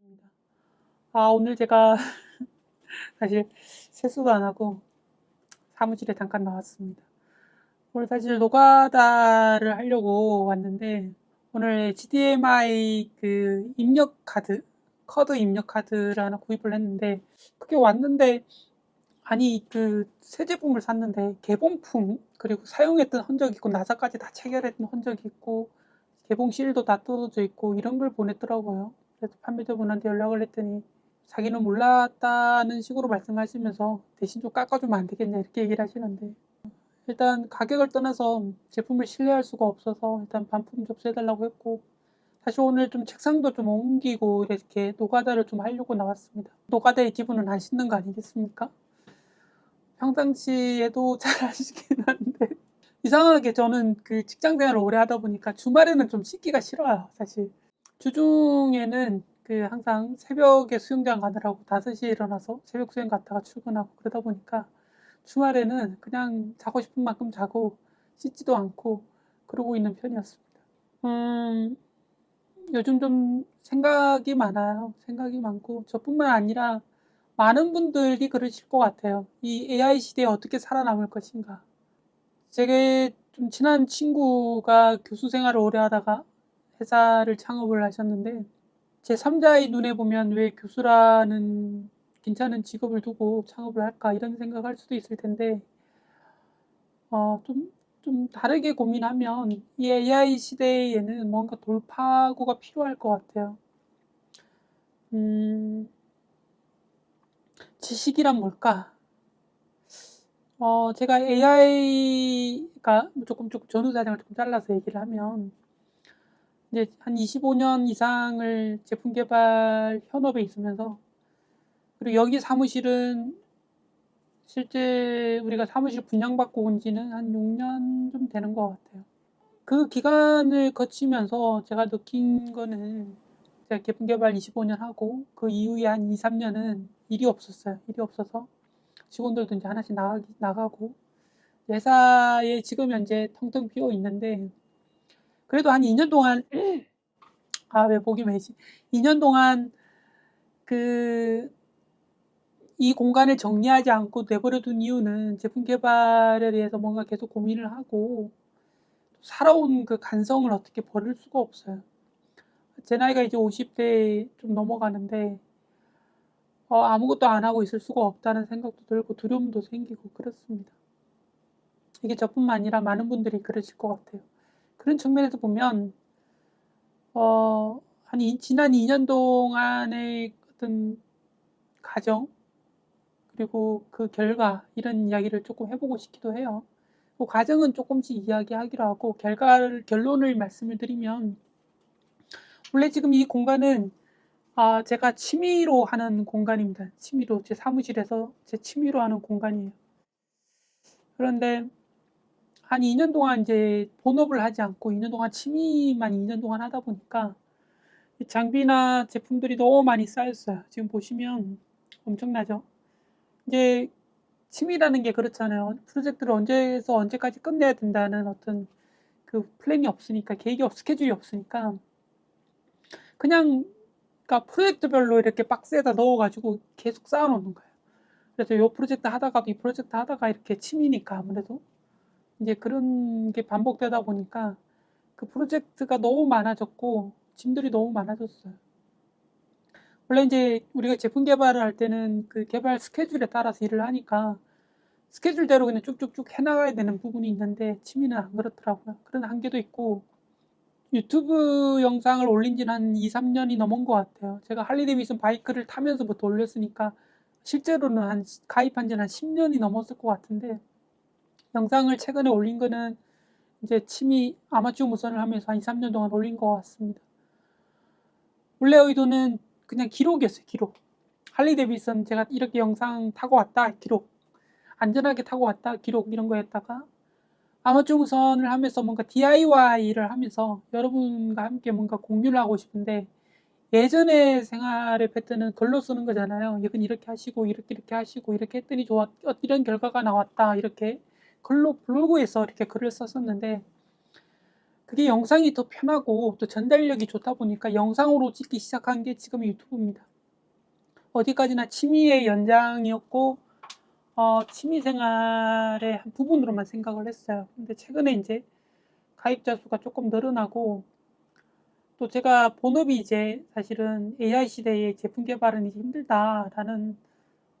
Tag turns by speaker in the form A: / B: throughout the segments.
A: 반갑습니다. 오늘 제가 사실 세수도 안 하고 사무실에 잠깐 나왔습니다. 오늘 사실 노가다를 하려고 왔는데 오늘 HDMI 그 입력 카드, 커드 입력 카드를 하나 구입을 했는데 그게 왔는데 그 새 제품을 샀는데 개봉품 그리고 사용했던 흔적이 있고 나사까지 다 체결했던 흔적이 있고 개봉 실도 다 떨어져 있고 이런 걸 보냈더라고요. 그래서 판매자분한테 연락을 했더니 자기는 몰랐다는 식으로 말씀하시면서 대신 좀 깎아주면 안 되겠냐 이렇게 얘기를 하시는데 일단 가격을 떠나서 제품을 신뢰할 수가 없어서 일단 반품 접수해달라고 했고 사실 오늘 좀 책상도 좀 옮기고 이렇게 노가다를 좀 하려고 나왔습니다. 노가다의 기분은 안 씻는 거 아니겠습니까? 평상시에도 잘 아시긴 한데 이상하게 저는 그 직장 생활을 오래 하다 보니까 주말에는 좀 씻기가 싫어요, 사실. 주중에는 그 항상 새벽에 수영장 가느라고 5시에 일어나서 새벽 수영 갔다가 출근하고 그러다 보니까 주말에는 그냥 자고 싶은 만큼 자고 씻지도 않고 그러고 있는 편이었습니다. 음, 요즘 좀 생각이 많아요. 생각이 많고 저뿐만 아니라 많은 분들이 그러실 것 같아요. 이 AI 시대에 어떻게 살아남을 것인가. 제게 좀 친한 친구가 교수 생활을 오래 하다가 회사를 창업을 하셨는데 제3자의 눈에 보면 왜 교수라는 괜찮은 직업을 두고 창업을 할까 이런 생각할 수도 있을 텐데 좀 다르게 고민하면 이 AI 시대에는 뭔가 돌파구가 필요할 것 같아요. 음, 지식이란 뭘까? 제가 AI가 조금 전후사정을 좀 잘라서 얘기를 하면 이제 한 25년 이상을 제품 개발 현업에 있으면서 그리고 여기 사무실은 실제 우리가 사무실 분양받고 온 지는 한 6년 좀 되는 것 같아요. 그 기간을 거치면서 제가 느낀 거는 제가 제품 개발 25년 하고 그 이후에 한 2, 3년은 일이 없었어요. 일이 없어서 직원들도 이제 하나씩 나가고 회사에 지금 현재 텅텅 비어 있는데 그래도 한 2년 동안 왜 목이 메지? 2년 동안 그 이 공간을 정리하지 않고 내버려 둔 이유는 제품 개발에 대해서 뭔가 계속 고민을 하고 살아온 그 간성을 어떻게 버릴 수가 없어요. 제 나이가 이제 50대 좀 넘어가는데 아무것도 안 하고 있을 수가 없다는 생각도 들고 두려움도 생기고 그렇습니다. 이게 저뿐만 아니라 많은 분들이 그러실 것 같아요. 그런 측면에서 보면 지난 2년 동안의 어떤 과정 그리고 그 결과 이런 이야기를 조금 해보고 싶기도 해요. 그 과정은 조금씩 이야기하기로 하고 결론을 말씀을 드리면 원래 지금 이 공간은 제가 취미로 하는 공간입니다. 취미로 제 사무실에서 제 취미로 하는 공간이에요. 그런데 한 2년 동안 이제 본업을 하지 않고 2년 동안 취미만 2년 동안 하다 보니까 장비나 제품들이 너무 많이 쌓였어요. 지금 보시면 엄청나죠? 이제 취미라는 게 그렇잖아요. 프로젝트를 언제에서 언제까지 끝내야 된다는 어떤 그 플랜이 없으니까, 스케줄이 없으니까, 그냥, 그러니까 프로젝트별로 이렇게 박스에다 넣어가지고 계속 쌓아놓는 거예요. 그래서 요 프로젝트 하다가도 이 프로젝트 하다가 이렇게 취미니까 아무래도 이제 그런 게 반복되다 보니까 그 프로젝트가 너무 많아졌고, 짐들이 너무 많아졌어요. 원래 이제 우리가 제품 개발을 할 때는 그 개발 스케줄에 따라서 일을 하니까 스케줄대로 그냥 쭉쭉쭉 해나가야 되는 부분이 있는데 취미는 안 그렇더라고요. 그런 한계도 있고 유튜브 영상을 올린 지는 한 2, 3년이 넘은 것 같아요. 제가 할리 데이비슨 바이크를 타면서부터 올렸으니까 실제로는 가입한 지는 한 10년이 넘었을 것 같은데 영상을 최근에 올린 거는 이제 취미 아마추어 무선을 하면서 한 2, 3년 동안 올린 것 같습니다. 원래 의도는 그냥 기록이었어요. 기록. 할리 데이비슨 제가 이렇게 영상 타고 왔다. 기록. 안전하게 타고 왔다. 기록 이런 거 했다가 아마추어 무선을 하면서 뭔가 DIY를 하면서 여러분과 함께 뭔가 공유를 하고 싶은데 예전의 생활의 패턴은 글로 쓰는 거잖아요. 이건 이렇게 하시고 이렇게 하시고 이렇게 했더니 이런 결과가 나왔다. 이렇게 글로 블로그에서 이렇게 글을 썼었는데 그게 영상이 더 편하고 또 전달력이 좋다 보니까 영상으로 찍기 시작한 게 지금 유튜브입니다. 어디까지나 취미의 연장이었고 취미 생활의 한 부분으로만 생각을 했어요. 근데 최근에 이제 가입자 수가 조금 늘어나고, 또 제가 본업이 이제 사실은 AI 시대의 제품 개발은 이제 힘들다라는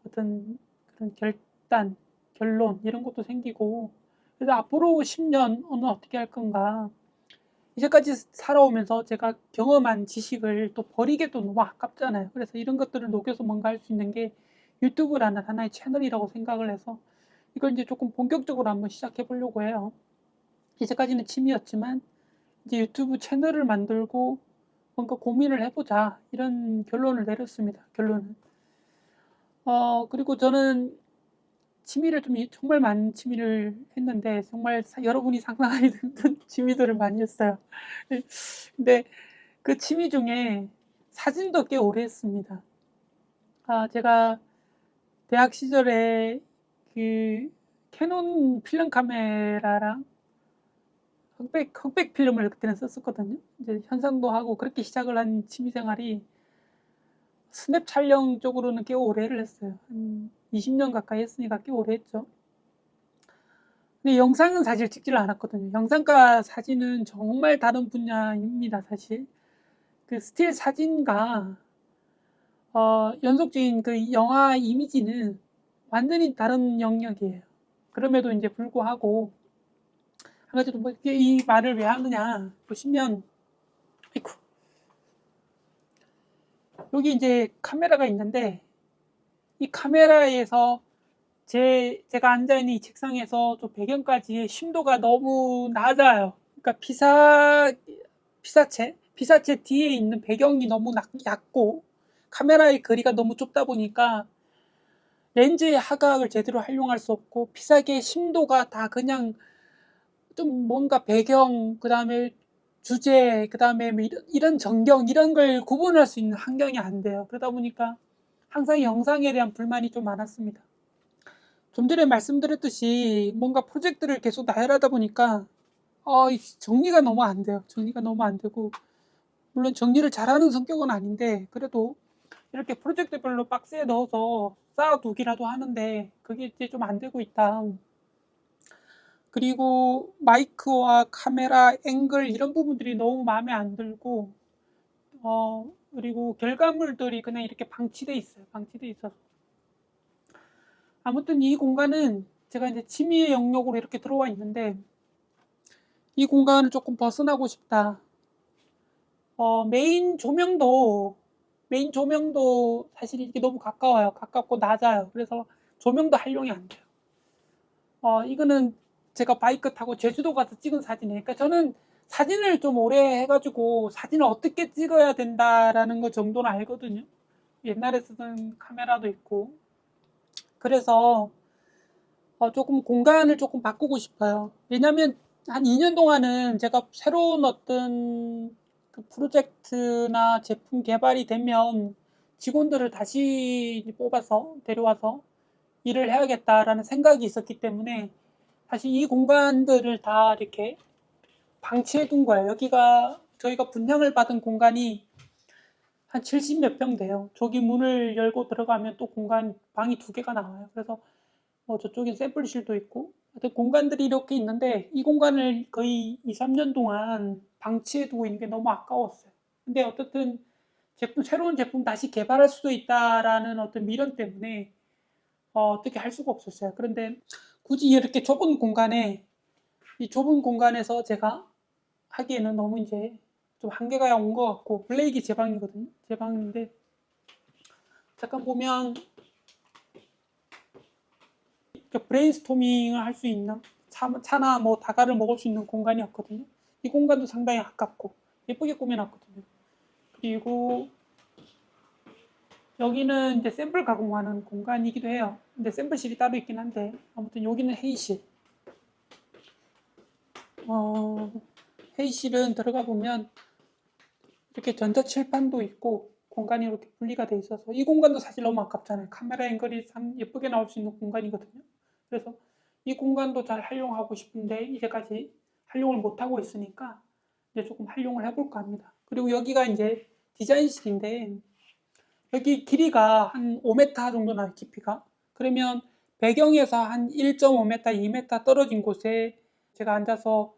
A: 어떤 그런 결론 이런 것도 생기고, 그래서 앞으로 10년 어떻게 할 건가. 이제까지 살아오면서 제가 경험한 지식을 또 버리기도 너무 아깝잖아요. 그래서 이런 것들을 녹여서 뭔가 할 수 있는 게 유튜브라는 하나의 채널이라고 생각을 해서 이걸 이제 조금 본격적으로 한번 시작해 보려고 해요. 이제까지는 취미였지만 이제 유튜브 채널을 만들고 뭔가 고민을 해보자, 이런 결론을 내렸습니다. 결론은. 그리고 저는 취미를 정말 많은 취미를 했는데, 정말 여러분이 상상하기 힘든 취미들을 많이 했어요. 근데 그 취미 중에 사진도 꽤 오래 했습니다. 제가 대학 시절에 그 캐논 필름 카메라랑 흑백 필름을 그때는 썼었거든요. 이제 현상도 하고 그렇게 시작을 한 취미 생활이 스냅 촬영 쪽으로는 꽤 오래를 했어요. 한 20년 가까이 했으니까 꽤 오래 했죠. 근데 영상은 사실 찍지를 않았거든요. 영상과 사진은 정말 다른 분야입니다, 사실. 그 스틸 사진과 연속적인 그 영화 이미지는 완전히 다른 영역이에요. 그럼에도 이제 불구하고 한 가지 뭐 이 말을 왜 하느냐 보시면, 아이쿠, 여기 이제 카메라가 있는데, 이 카메라에서 제가 앉아있는 이 책상에서 저 배경까지의 심도가 너무 낮아요. 그러니까 피사체 뒤에 있는 배경이 너무 얕고 카메라의 거리가 너무 좁다 보니까 렌즈의 하각을 제대로 활용할 수 없고, 피사계의 심도가 다 그냥 좀 뭔가 배경, 그 다음에 주제, 그 다음에 뭐 이런 전경, 이런 걸 구분할 수 있는 환경이 안 돼요. 그러다 보니까 항상 영상에 대한 불만이 좀 많았습니다. 좀 전에 말씀드렸듯이 뭔가 프로젝트를 계속 나열하다 보니까 정리가 너무 안 돼요. 정리가 너무 안 되고, 물론 정리를 잘하는 성격은 아닌데 그래도 이렇게 프로젝트별로 박스에 넣어서 쌓아두기라도 하는데 그게 이제 좀 안 되고 있다. 그리고 마이크와 카메라 앵글 이런 부분들이 너무 마음에 안 들고, 그리고 결과물들이 그냥 이렇게 방치돼 있어요. 방치돼 있어서. 아무튼 이 공간은 제가 이제 취미의 영역으로 이렇게 들어와 있는데, 이 공간을 조금 벗어나고 싶다. 메인 조명도 사실 이게 너무 가까워요. 가깝고 낮아요. 그래서 조명도 활용이 안 돼요. 이거는 제가 바이크 타고 제주도 가서 찍은 사진이에요. 그러니까 저는 사진을 좀 오래 해가지고 사진을 어떻게 찍어야 된다라는 거 정도는 알거든요. 옛날에 쓰던 카메라도 있고. 그래서 조금 공간을 조금 바꾸고 싶어요. 왜냐면 한 2년 동안은 제가 새로운 어떤 그 프로젝트나 제품 개발이 되면 직원들을 다시 뽑아서 데려와서 일을 해야겠다라는 생각이 있었기 때문에 사실 이 공간들을 다 이렇게 방치해 둔 거예요. 여기가 저희가 분양을 받은 공간이 한 70 몇 평 돼요. 저기 문을 열고 들어가면 또 방이 2개가 나와요. 그래서 저쪽에 샘플실도 있고, 하여튼 공간들이 이렇게 있는데 이 공간을 거의 2, 3년 동안 방치해 두고 있는 게 너무 아까웠어요. 근데 어떻든 새로운 제품 다시 개발할 수도 있다라는 어떤 미련 때문에 어떻게 할 수가 없었어요. 그런데 굳이 이렇게 이 좁은 공간에서 제가 하기에는 너무 이제 좀 한계가 온 것 같고, 블레이크 제 방이거든요. 제 방인데 잠깐 보면 브레인스토밍을 할 수 있는 차나 뭐 다가를 먹을 수 있는 공간이었거든요. 이 공간도 상당히 아깝고 예쁘게 꾸며놨거든요. 그리고 여기는 이제 샘플 가공하는 공간이기도 해요. 근데 샘플실이 따로 있긴 한데, 아무튼 여기는 회의실. 회의실은 들어가 보면 이렇게 전자칠판도 있고 공간이 이렇게 분리가 돼 있어서 이 공간도 사실 너무 아깝잖아요. 카메라 앵글이 참 예쁘게 나올 수 있는 공간이거든요. 그래서 이 공간도 잘 활용하고 싶은데 이제까지 활용을 못 하고 있으니까 이제 조금 활용을 해볼까 합니다. 그리고 여기가 이제 디자인실인데 여기 길이가 한 5m 정도 나요, 깊이가. 그러면 배경에서 한 1.5m, 2m 떨어진 곳에 제가 앉아서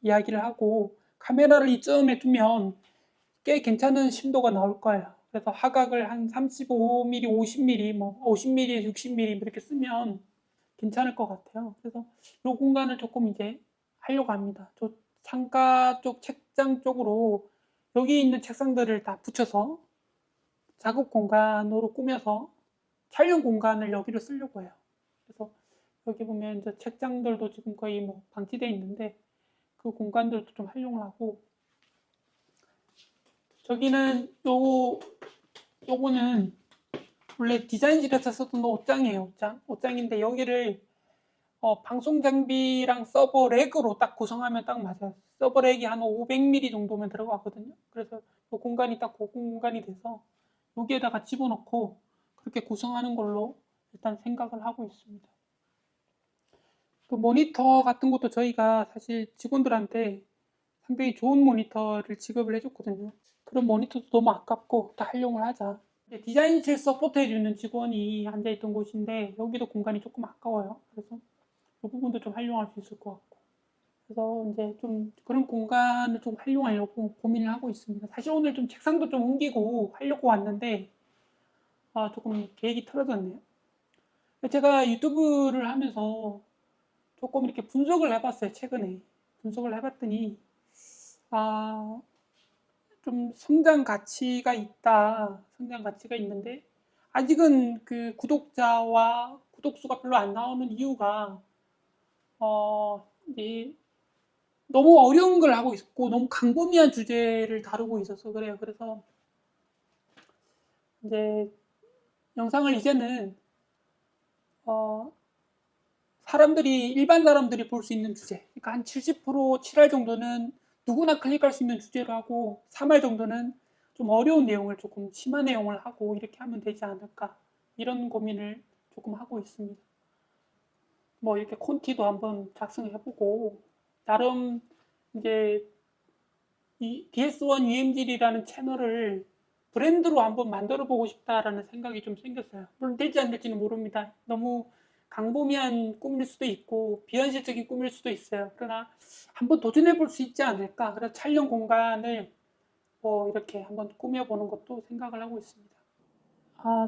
A: 이야기를 하고 카메라를 이쯤에 두면 꽤 괜찮은 심도가 나올 거예요. 그래서 화각을 한 35mm, 50mm, 뭐 50mm, 60mm 이렇게 쓰면 괜찮을 것 같아요. 그래서 이 공간을 조금 이제 하려고 합니다. 저 창가 쪽 책장 쪽으로 여기 있는 책상들을 다 붙여서 작업 공간으로 꾸며서 촬영 공간을 여기를 쓰려고 해요. 그래서 여기 보면 이제 책장들도 지금 거의 뭐 방치되어 있는데 그 공간들도 좀 활용을 하고 저기는 요거는 원래 디자인실에서 쓰던 옷장이에요. 옷장인데 여기를 방송 장비랑 서버 렉으로 딱 구성하면 딱 맞아요. 서버 렉이 한 500mm 정도면 들어가거든요. 그래서 이 공간이 딱 그 공간이 돼서 여기에다가 집어넣고 그렇게 구성하는 걸로 일단 생각을 하고 있습니다. 그 모니터 같은 것도 저희가 사실 직원들한테 상당히 좋은 모니터를 지급을 해줬거든요. 그런 모니터도 너무 아깝고 다 활용을 하자. 디자인실 서포트 해주는 직원이 앉아있던 곳인데 여기도 공간이 조금 아까워요. 그래서 이 부분도 좀 활용할 수 있을 것 같고. 그래서 이제 좀 그런 공간을 좀 활용하려고 고민을 하고 있습니다. 사실 오늘 좀 책상도 좀 옮기고 하려고 왔는데 조금 계획이 틀어졌네요. 제가 유튜브를 하면서 조금 이렇게 분석을 해봤어요. 최근에 분석을 해봤더니 좀 성장 가치가 있다. 성장 가치가 있는데 아직은 그 구독자와 구독수가 별로 안 나오는 이유가 이제 너무 어려운 걸 하고 있고 너무 광범위한 주제를 다루고 있어서 그래요. 그래서 이제 영상을 이제는 일반 사람들이 볼 수 있는 주제, 그러니까 한 70%, 7할 정도는 누구나 클릭할 수 있는 주제로 하고 3할 정도는 좀 어려운 내용을 조금 심한 내용을 하고 이렇게 하면 되지 않을까 이런 고민을 조금 하고 있습니다. 뭐 이렇게 콘티도 한번 작성해보고 나름 이제 이 DS1 UMG이라는 채널을 브랜드로 한번 만들어 보고 싶다라는 생각이 좀 생겼어요. 물론 될지 안 될지는 모릅니다. 너무 광범위한 꿈일 수도 있고 비현실적인 꿈일 수도 있어요. 그러나 한번 도전해 볼 수 있지 않을까. 그래서 촬영 공간을 뭐 이렇게 한번 꾸며보는 것도 생각을 하고 있습니다.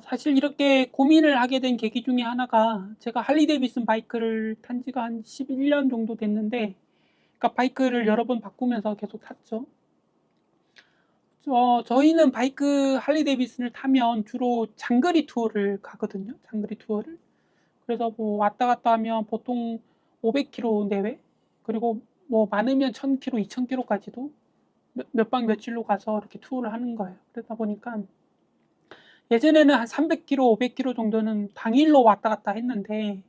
A: 사실 이렇게 고민을 하게 된 계기 중에 하나가 제가 할리 데이비슨 바이크를 탄 지가 한 11년 정도 됐는데 그러니까 바이크를 여러 번 바꾸면서 계속 탔죠. 저희는 바이크 할리 데이비슨을 타면 주로 장거리 투어를 가거든요. 장거리 투어를. 그래서 뭐 왔다 갔다 하면 보통 500km 내외, 그리고 뭐 많으면 1000km, 2000km까지도 몇 박 며칠로 가서 이렇게 투어를 하는 거예요. 그러다 보니까 예전에는 한 300km, 500km 정도는 당일로 왔다 갔다 했는데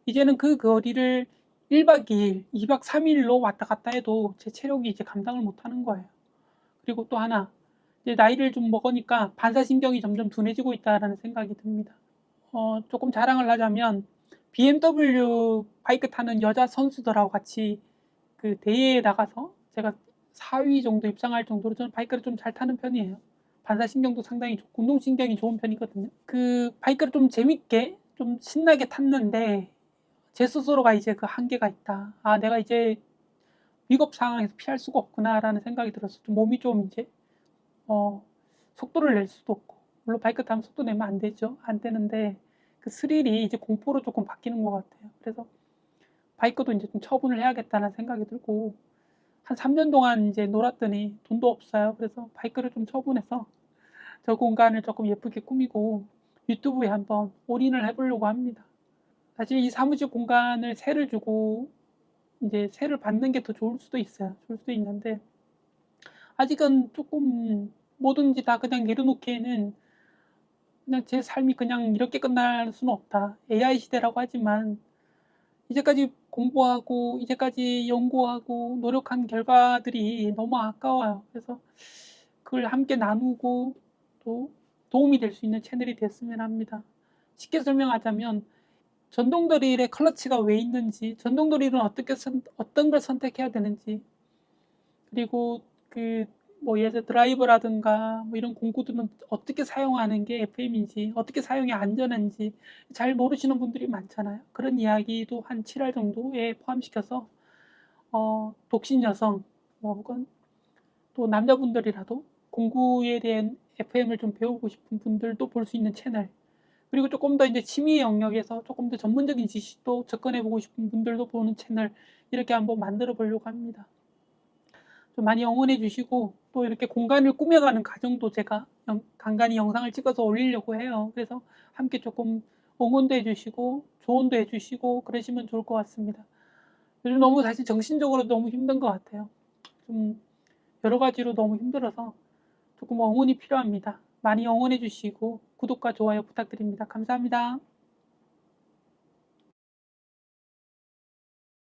A: 이제는 그 거리를 1박 2일, 2박 3일로 왔다 갔다 해도 제 체력이 이제 감당을 못 하는 거예요. 그리고 또 하나, 이제 나이를 좀 먹으니까 반사신경이 점점 둔해지고 있다라는 생각이 듭니다. 조금 자랑을 하자면 BMW 바이크 타는 여자 선수들하고 같이 그 대회에 나가서 제가 4위 정도 입상할 정도로 저는 바이크를 좀 잘 타는 편이에요. 반사신경도 상당히 좋고 운동신경이 좋은 편이거든요. 그 바이크를 좀 재밌게 좀 신나게 탔는데 제 스스로가 이제 그 한계가 있다. 내가 이제 위급 상황에서 피할 수가 없구나라는 생각이 들어서 좀 몸이 좀 이제 속도를 낼 수도 없고, 물론 바이크 타면 속도 내면 안 되죠. 안 되는데 그 스릴이 이제 공포로 조금 바뀌는 것 같아요. 그래서 바이크도 이제 좀 처분을 해야겠다는 생각이 들고, 한 3년 동안 이제 놀았더니 돈도 없어요. 그래서 바이크를 좀 처분해서 저 공간을 조금 예쁘게 꾸미고 유튜브에 한번 올인을 해보려고 합니다. 사실 이 사무실 공간을 세를 주고 이제 세를 받는 게 더 좋을 수도 있어요. 좋을 수도 있는데 아직은 조금 뭐든지 다 그냥 내려놓기에는 그냥 제 삶이 그냥 이렇게 끝날 수는 없다. AI 시대라고 하지만 이제까지 공부하고 이제까지 연구하고 노력한 결과들이 너무 아까워요. 그래서 그걸 함께 나누고 또 도움이 될 수 있는 채널이 됐으면 합니다. 쉽게 설명하자면 전동 드릴의 클러치가 왜 있는지, 전동 드릴은 어떤 걸 선택해야 되는지, 그리고 그 뭐 예를 들어 드라이버라든가 뭐 이런 공구들은 어떻게 사용하는 게 FM인지, 어떻게 사용이 안전한지 잘 모르시는 분들이 많잖아요. 그런 이야기도 한 7할 정도에 포함시켜서 독신 여성 뭐 혹은 또 남자분들이라도 공구에 대한 FM을 좀 배우고 싶은 분들도 볼 수 있는 채널, 그리고 조금 더 이제 취미 영역에서 조금 더 전문적인 지식도 접근해 보고 싶은 분들도 보는 채널, 이렇게 한번 만들어 보려고 합니다. 좀 많이 응원해 주시고, 또 이렇게 공간을 꾸며가는 과정도 제가 간간히 영상을 찍어서 올리려고 해요. 그래서 함께 조금 응원도 해 주시고 조언도 해 주시고 그러시면 좋을 것 같습니다. 요즘 너무 사실 정신적으로 너무 힘든 것 같아요. 좀 여러 가지로 너무 힘들어서 조금 응원이 필요합니다. 많이 응원해 주시고 구독과 좋아요 부탁드립니다. 감사합니다.